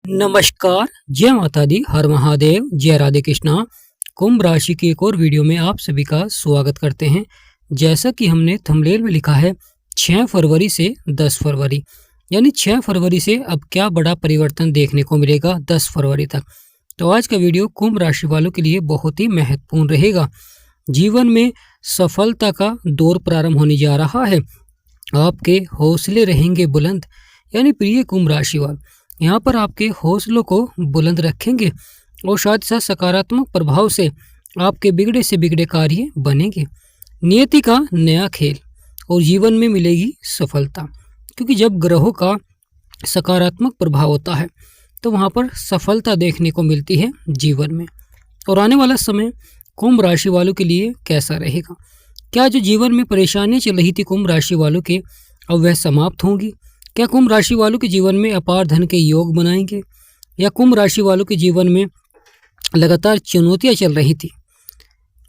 नमस्कार, जय माता दी, हर महादेव, जय राधे कृष्णा। कुंभ राशि की एक और वीडियो में आप सभी का स्वागत करते हैं। जैसा कि हमने थंबनेल में लिखा है 6 फरवरी से 10 फरवरी, यानी 6 फरवरी से अब क्या बड़ा परिवर्तन देखने को मिलेगा 10 फरवरी तक। तो आज का वीडियो कुंभ राशि वालों के लिए बहुत ही महत्वपूर्ण रहेगा। जीवन में सफलता का दौर प्रारंभ होने जा रहा है। आपके हौसले रहेंगे बुलंद, यानी प्रिय कुंभ राशि वाले, यहाँ पर आपके हौसलों को बुलंद रखेंगे और साथ ही साथ सकारात्मक प्रभाव से आपके बिगड़े से बिगड़े कार्य बनेंगे। नियति का नया खेल और जीवन में मिलेगी सफलता, क्योंकि जब ग्रहों का सकारात्मक प्रभाव होता है तो वहाँ पर सफलता देखने को मिलती है जीवन में। और आने वाला समय कुंभ राशि वालों के लिए कैसा रहेगा? क्या जो जीवन में परेशानियाँ चल रही थी कुंभ राशि वालों के, अब वह समाप्त होंगी? क्या कुंभ राशि वालों के जीवन में अपार धन के योग बनाएंगे? या कुंभ राशि वालों के जीवन में लगातार चुनौतियां चल रही थी,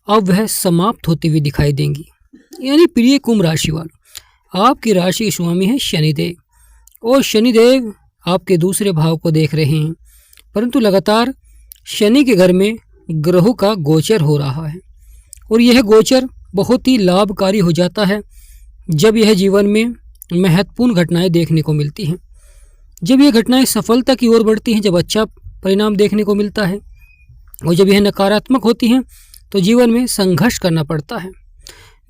अब वह समाप्त होती हुई दिखाई देंगी? यानी प्रिय कुंभ राशि वालों, आपकी राशि के स्वामी है शनिदेव, और शनिदेव आपके दूसरे भाव को देख रहे हैं, परंतु लगातार शनि के घर में ग्रहों का गोचर हो रहा है। और यह गोचर बहुत ही लाभकारी हो जाता है जब यह जीवन में महत्वपूर्ण घटनाएं देखने को मिलती हैं। जब यह घटनाएं सफलता की ओर बढ़ती हैं, जब अच्छा परिणाम देखने को मिलता है, और जब यह नकारात्मक होती हैं तो जीवन में संघर्ष करना पड़ता है,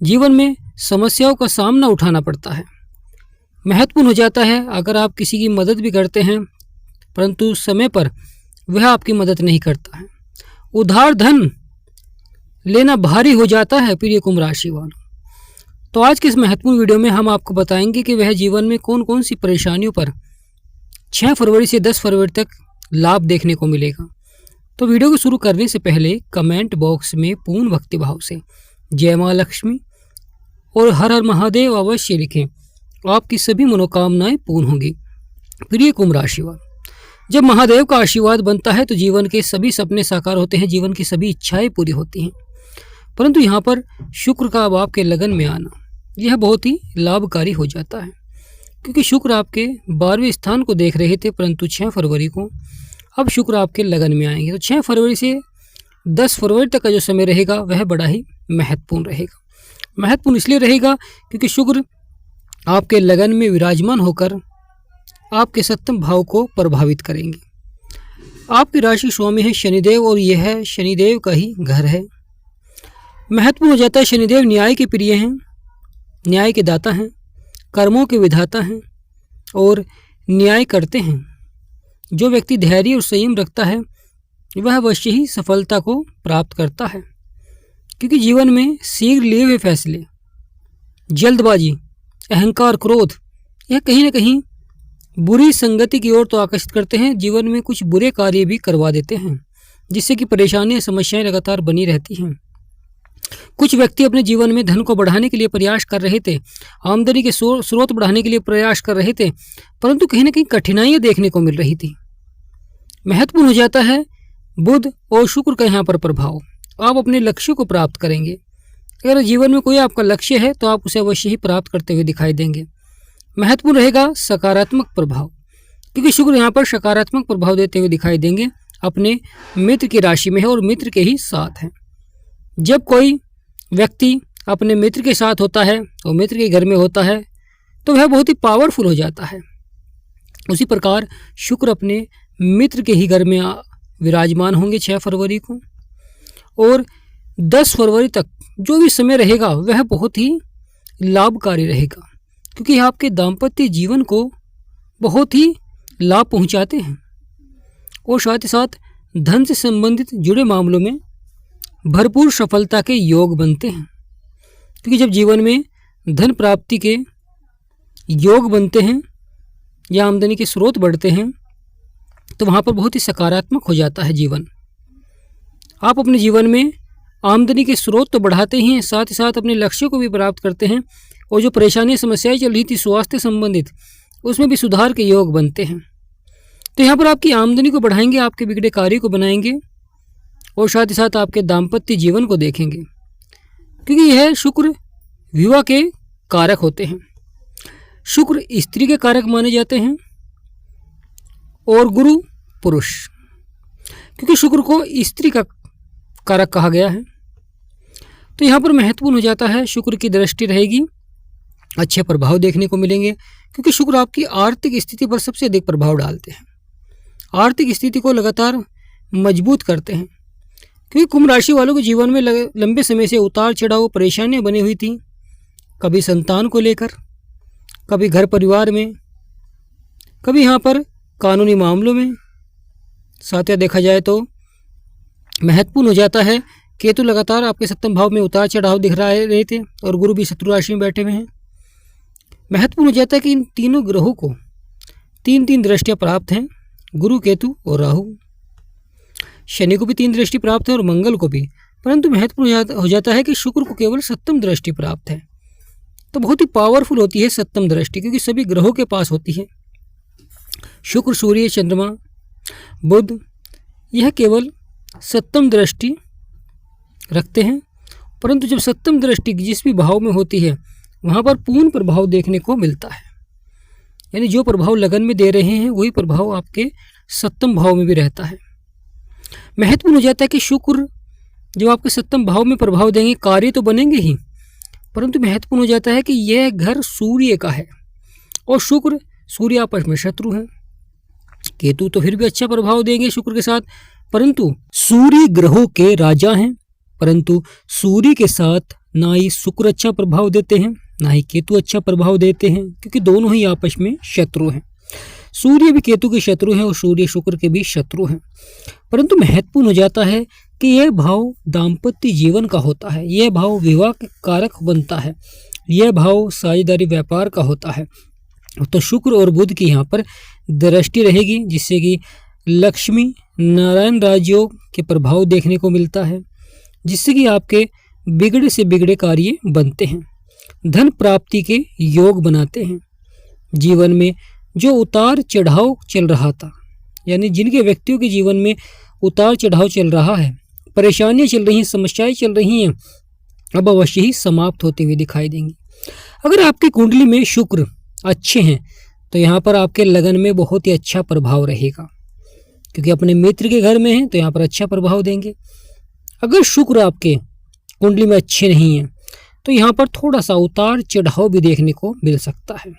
जीवन में समस्याओं का सामना उठाना पड़ता है। महत्वपूर्ण हो जाता है अगर आप किसी की मदद भी करते हैं परंतु समय पर वह आपकी मदद नहीं करता है। उधार धन लेना भारी हो जाता है प्रिय कुंभ राशि वालों। तो आज के इस महत्वपूर्ण वीडियो में हम आपको बताएंगे कि वह जीवन में कौन कौन सी परेशानियों पर 6 फरवरी से 10 फरवरी तक लाभ देखने को मिलेगा। तो वीडियो को शुरू करने से पहले कमेंट बॉक्स में पूर्ण भक्ति भाव से जय माँ लक्ष्मी और हर हर महादेव अवश्य लिखें, आपकी सभी मनोकामनाएं पूर्ण होंगी। प्रिय कुंभ राशि वालों, जब महादेव का आशीर्वाद बनता है तो जीवन के सभी सपने साकार होते हैं, जीवन की सभी इच्छाएं पूरी होती हैं। परंतु यहाँ पर शुक्र का अब आपके लगन में आना यह बहुत ही लाभकारी हो जाता है, क्योंकि शुक्र आपके 12वें स्थान को देख रहे थे, परंतु 6 फरवरी को अब शुक्र आपके लगन में आएंगे। तो 6 फरवरी से 10 फरवरी तक का जो समय रहेगा वह बड़ा ही महत्वपूर्ण रहेगा। महत्वपूर्ण इसलिए रहेगा क्योंकि शुक्र आपके लगन में विराजमान होकर आपके सप्तम भाव को प्रभावित करेंगे। आपकी राशि स्वामी है शनिदेव, और यह शनिदेव का ही घर है। महत्वपूर्ण हो जाता है, शनिदेव न्याय के प्रिय हैं, न्याय के दाता हैं, कर्मों के विधाता हैं और न्याय करते हैं। जो व्यक्ति धैर्य और संयम रखता है वह अवश्य ही सफलता को प्राप्त करता है, क्योंकि जीवन में शीघ्र लिए हुए फैसले, जल्दबाजी, अहंकार, क्रोध यह कहीं न कहीं बुरी संगति की ओर तो आकर्षित करते हैं, जीवन में कुछ बुरे कार्य भी करवा देते हैं, जिससे कि परेशानियां, समस्याएं लगातार बनी रहती हैं। कुछ व्यक्ति अपने जीवन में धन को बढ़ाने के लिए प्रयास कर रहे थे, आमदनी के स्रोत बढ़ाने के लिए प्रयास कर रहे थे, परंतु कहीं ना कहीं कठिनाइयां देखने को मिल रही थी। महत्वपूर्ण हो जाता है बुध और शुक्र का यहाँ पर प्रभाव, आप अपने लक्ष्य को प्राप्त करेंगे। अगर जीवन में कोई आपका लक्ष्य है तो आप उसे अवश्य ही प्राप्त करते हुए दिखाई देंगे। महत्वपूर्ण रहेगा सकारात्मक प्रभाव, क्योंकि शुक्र यहाँ पर सकारात्मक प्रभाव देते हुए दिखाई देंगे, अपने मित्र की राशि में है और मित्र के ही साथ है। जब कोई व्यक्ति अपने मित्र के साथ होता है और मित्र के घर में होता है तो वह बहुत ही पावरफुल हो जाता है। उसी प्रकार शुक्र अपने मित्र के ही घर में विराजमान होंगे 6 फरवरी को, और 10 फरवरी तक जो भी समय रहेगा वह बहुत ही लाभकारी रहेगा, क्योंकि आपके दाम्पत्य जीवन को बहुत ही लाभ पहुंचाते हैं और साथ ही साथ धन से संबंधित जुड़े मामलों में भरपूर सफलता के योग बनते हैं। क्योंकि जब जीवन में धन प्राप्ति के योग बनते हैं या आमदनी के स्रोत बढ़ते हैं तो वहाँ पर बहुत ही सकारात्मक हो जाता है जीवन। आप अपने जीवन में आमदनी के स्रोत तो बढ़ाते ही हैं, साथ ही साथ अपने लक्ष्यों को भी प्राप्त करते हैं, और जो परेशानियाँ, समस्याएं चल रही थी स्वास्थ्य संबंधित, उसमें भी सुधार के योग बनते हैं। तो यहाँ पर आपकी आमदनी को बढ़ाएंगे, आपके बिगड़े कार्य को बनाएंगे और साथ ही साथ आपके दाम्पत्य जीवन को देखेंगे, क्योंकि यह शुक्र विवाह के कारक होते हैं। शुक्र स्त्री के कारक माने जाते हैं और गुरु पुरुष, क्योंकि शुक्र को स्त्री का कारक कहा गया है। तो यहाँ पर महत्वपूर्ण हो जाता है, शुक्र की दृष्टि रहेगी, अच्छे प्रभाव देखने को मिलेंगे, क्योंकि शुक्र आपकी आर्थिक स्थिति पर सबसे अधिक प्रभाव डालते हैं, आर्थिक स्थिति को लगातार मजबूत करते हैं। क्योंकि कुंभ राशि वालों के जीवन में लंबे समय से उतार चढ़ाव, परेशानियां बनी हुई थी, कभी संतान को लेकर, कभी घर परिवार में, कभी यहाँ पर कानूनी मामलों में। साथ ही देखा जाए तो महत्वपूर्ण हो जाता है, केतु लगातार आपके सप्तम भाव में उतार चढ़ाव दिख रहे थे और गुरु भी शत्रु राशि में बैठे हुए हैं। महत्वपूर्ण हो जाता है कि इन तीनों ग्रहों को 3-3 दृष्टियां प्राप्त हैं, गुरु, केतु और राहु। शनि को भी 3 दृष्टि प्राप्त है और मंगल को भी, परंतु महत्वपूर्ण हो जाता है कि शुक्र को केवल सप्तम दृष्टि प्राप्त है। तो बहुत ही पावरफुल होती है सप्तम दृष्टि, क्योंकि सभी ग्रहों के पास होती है। शुक्र, सूर्य, चंद्रमा, बुध, यह केवल सप्तम दृष्टि रखते हैं, परंतु जब सप्तम दृष्टि जिस भी भाव में होती है वहाँ पर पूर्ण प्रभाव देखने को मिलता है। यानी जो प्रभाव लगन में दे रहे हैं वही प्रभाव आपके सप्तम भाव में भी रहता है। महत्वपूर्ण हो जाता है कि शुक्र जब आपके सप्तम भाव में प्रभाव देंगे, कार्य तो बनेंगे ही, परंतु महत्वपूर्ण हो जाता है कि यह घर सूर्य का है और शुक्र, सूर्य आपस में शत्रु हैं। केतु तो फिर भी अच्छा प्रभाव देंगे शुक्र के साथ, परंतु सूर्य ग्रहों के राजा हैं, परंतु सूर्य के साथ ना ही शुक्र अच्छा प्रभाव देते हैं, ना ही केतु अच्छा प्रभाव देते हैं, क्योंकि दोनों ही आपस में शत्रु हैं। सूर्य भी केतु के शत्रु हैं और सूर्य शुक्र के भी शत्रु हैं। परंतु महत्वपूर्ण हो जाता है कि यह भाव दाम्पत्य जीवन का होता है, यह भाव विवाह के कारक बनता है, यह भाव साझेदारी व्यापार का होता है। तो शुक्र और बुध की यहाँ पर दृष्टि रहेगी, जिससे कि लक्ष्मी नारायण राजयोग के प्रभाव देखने को मिलता है, जिससे कि आपके बिगड़े से बिगड़े कार्य बनते हैं, धन प्राप्ति के योग बनाते हैं। जीवन में जो उतार चढ़ाव चल रहा था, यानी जिनके व्यक्तियों के जीवन में उतार चढ़ाव चल रहा है, परेशानियां चल रही हैं, समस्याएं चल रही हैं, अब अवश्य ही समाप्त होती हुई दिखाई देंगी। अगर आपकी कुंडली में शुक्र अच्छे हैं तो यहाँ पर आपके लगन में बहुत ही अच्छा प्रभाव रहेगा, क्योंकि अपने मित्र के घर में हैं तो यहाँ पर अच्छा प्रभाव देंगे। अगर शुक्र आपके कुंडली में अच्छे नहीं हैं तो यहाँ पर थोड़ा सा उतार चढ़ाव भी देखने को मिल सकता है,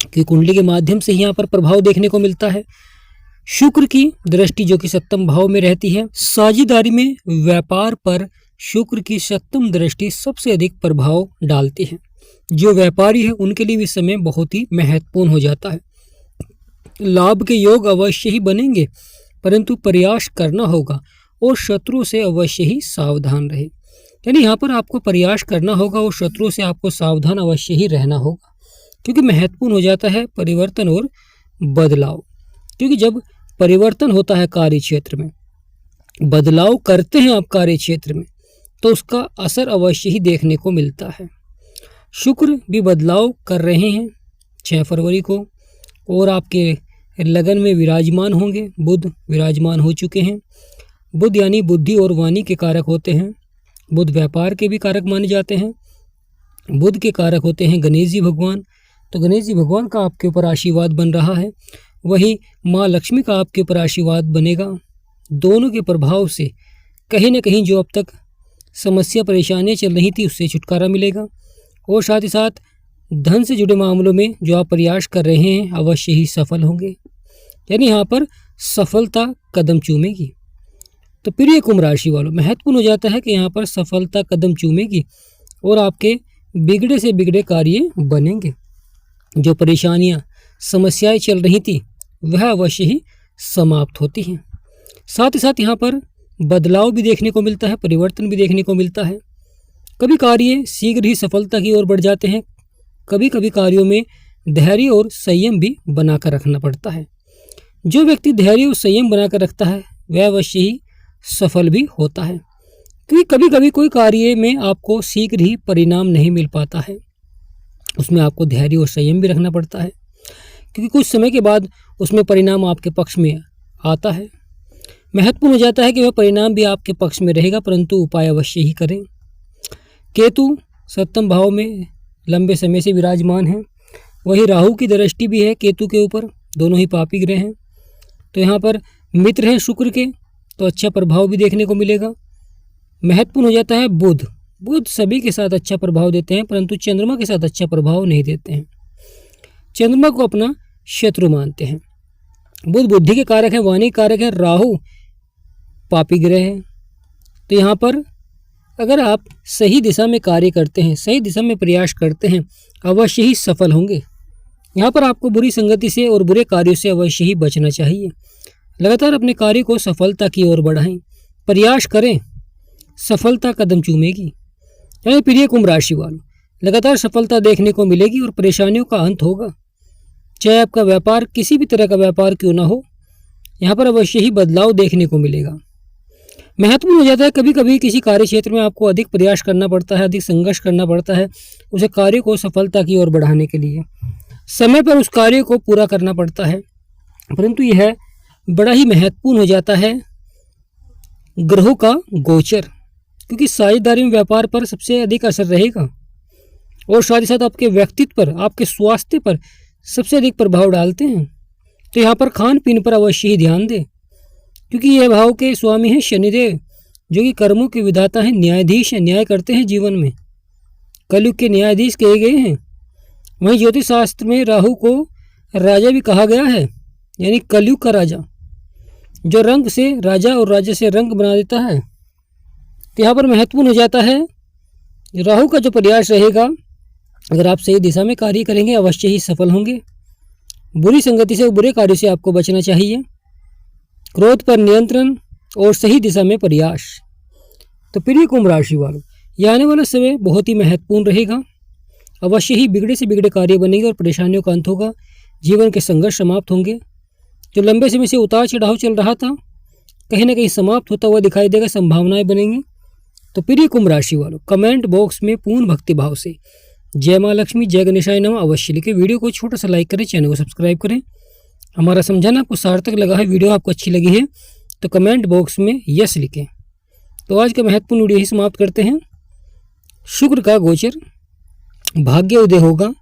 क्योंकि कुंडली के माध्यम से यहाँ पर प्रभाव देखने को मिलता है। शुक्र की दृष्टि जो कि सप्तम भाव में रहती है, साझेदारी में व्यापार पर शुक्र की सप्तम दृष्टि सबसे अधिक प्रभाव डालती है। जो व्यापारी है उनके लिए भी समय बहुत ही महत्वपूर्ण हो जाता है। लाभ के योग अवश्य ही बनेंगे, परंतु प्रयास करना होगा और शत्रु से अवश्य ही सावधान रहे। यानी यहाँ पर आपको प्रयास करना होगा और शत्रु से आपको सावधान अवश्य ही रहना होगा, क्योंकि महत्वपूर्ण हो जाता है परिवर्तन और बदलाव। क्योंकि जब परिवर्तन होता है कार्य क्षेत्र में, बदलाव करते हैं आप कार्य क्षेत्र में, तो उसका असर अवश्य ही देखने को मिलता है। शुक्र भी बदलाव कर रहे हैं 6 फरवरी को, और आपके लगन में विराजमान होंगे। बुध विराजमान हो चुके हैं। बुध यानी बुद्धि और वाणी के कारक होते हैं। बुध व्यापार के भी कारक माने जाते हैं। बुध के कारक होते हैं गणेश जी भगवान, तो गणेश जी भगवान का आपके ऊपर आशीर्वाद बन रहा है, वही माँ लक्ष्मी का आपके ऊपर आशीर्वाद बनेगा। दोनों के प्रभाव से कहीं ना कहीं जो अब तक समस्या परेशानियाँ चल रही थी उससे छुटकारा मिलेगा, और साथ ही साथ धन से जुड़े मामलों में जो आप प्रयास कर रहे हैं अवश्य ही सफल होंगे। यानी यहाँ पर सफलता कदम चूमेगी। तो प्रिय कुंभ राशि वालों, महत्वपूर्ण हो जाता है कि यहाँ पर सफलता कदम चूमेगी और आपके बिगड़े से बिगड़े कार्य बनेंगे। जो परेशानियाँ समस्याएं चल रही थी वह अवश्य ही समाप्त होती हैं। साथ ही साथ यहाँ पर बदलाव भी देखने को मिलता है, परिवर्तन भी देखने को मिलता है। कभी कार्य शीघ्र ही सफलता की ओर बढ़ जाते हैं, कभी कभी कार्यों में धैर्य और संयम भी बनाकर रखना पड़ता है। जो व्यक्ति धैर्य और संयम बनाकर रखता है वह अवश्य ही सफल भी होता है, क्योंकि कभी कभी कोई कार्य में आपको शीघ्र ही परिणाम नहीं मिल पाता है, उसमें आपको धैर्य और संयम भी रखना पड़ता है, क्योंकि कुछ समय के बाद उसमें परिणाम आपके पक्ष में आता है। महत्वपूर्ण हो जाता है कि वह परिणाम भी आपके पक्ष में रहेगा, परंतु उपाय अवश्य ही करें। केतु सप्तम भाव में लंबे समय से विराजमान है, वही राहु की दृष्टि भी है केतु के ऊपर, दोनों ही पापी ग्रह हैं। तो यहाँ पर मित्र हैं शुक्र के, तो अच्छा प्रभाव भी देखने को मिलेगा। महत्वपूर्ण हो जाता है बुध। बुध सभी के साथ अच्छा प्रभाव देते हैं, परंतु चंद्रमा के साथ अच्छा प्रभाव नहीं देते हैं। चंद्रमा को अपना शत्रु मानते हैं। बुध बुद्धि के कारक है, वाणी कारक है। राहु पापी ग्रह है। तो यहाँ पर अगर आप सही दिशा में कार्य करते हैं, सही दिशा में प्रयास करते हैं, अवश्य ही सफल होंगे। यहाँ पर आपको बुरी संगति से और बुरे कार्यों से अवश्य ही बचना चाहिए। लगातार अपने कार्य को सफलता की ओर बढ़ाएं, प्रयास करें, सफलता कदम चूमेगी। यानी प्रिय कुंभ राशि वालों, लगातार सफलता देखने को मिलेगी और परेशानियों का अंत होगा। चाहे आपका व्यापार किसी भी तरह का व्यापार क्यों ना हो, यहाँ पर अवश्य ही बदलाव देखने को मिलेगा। महत्वपूर्ण हो जाता है कभी कभी किसी कार्य क्षेत्र में आपको अधिक प्रयास करना पड़ता है, अधिक संघर्ष करना पड़ता है उसे कार्य को सफलता की ओर बढ़ाने के लिए। समय पर उस कार्य को पूरा करना पड़ता है, परंतु यह बड़ा ही महत्वपूर्ण हो जाता है ग्रहों का गोचर, क्योंकि साझेदारी में व्यापार पर सबसे अधिक असर रहेगा और साथ ही साथ आपके व्यक्तित्व पर, आपके स्वास्थ्य पर सबसे अधिक प्रभाव डालते हैं। तो यहाँ पर खान पीन पर अवश्य ही ध्यान दें, क्योंकि यह भाव के स्वामी हैं शनिदेव, जो कि कर्मों के विधाता हैं, न्यायाधीश हैं, न्याय करते हैं जीवन में, कलयुग के न्यायाधीश कहे गए हैं। वहीं ज्योतिष शास्त्र में राहु को राजा भी कहा गया है, यानी कलयुग का राजा, जो रंग से राजा और राजा से रंग बना देता है। तो यहाँ पर महत्वपूर्ण हो जाता है राहु का जो प्रयास रहेगा, अगर आप सही दिशा में कार्य करेंगे अवश्य ही सफल होंगे। बुरी संगति से और बुरे कार्यों से आपको बचना चाहिए। क्रोध पर नियंत्रण और सही दिशा में प्रयास। तो प्रिय कुंभ राशि वालों, यह आने वाला समय बहुत ही महत्वपूर्ण रहेगा। अवश्य ही बिगड़े से बिगड़े कार्य बनेंगे और परेशानियों का अंत होगा। जीवन के संघर्ष समाप्त होंगे। जो लंबे समय से उतार चढ़ाव चल रहा था, कहीं ना कहीं समाप्त होता हुआ दिखाई देगा, संभावनाएं बनेंगी। तो प्रिय कुंभ राशि वालों, कमेंट बॉक्स में पूर्ण भक्ति भाव से जय माँ लक्ष्मी, जय गणेशाय नमः अवश्य लिखें। वीडियो को छोटा सा लाइक करें, चैनल को सब्सक्राइब करें। हमारा समझाना आपको सार्थक लगा है, वीडियो आपको अच्छी लगी है तो कमेंट बॉक्स में यस लिखें। तो आज का महत्वपूर्ण वीडियो ही समाप्त करते हैं। शुक्र का गोचर, भाग्य उदय होगा।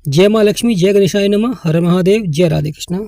जय माँ लक्ष्मी, जय गणेशाय नमः, हर महादेव, जय राधे कृष्णा।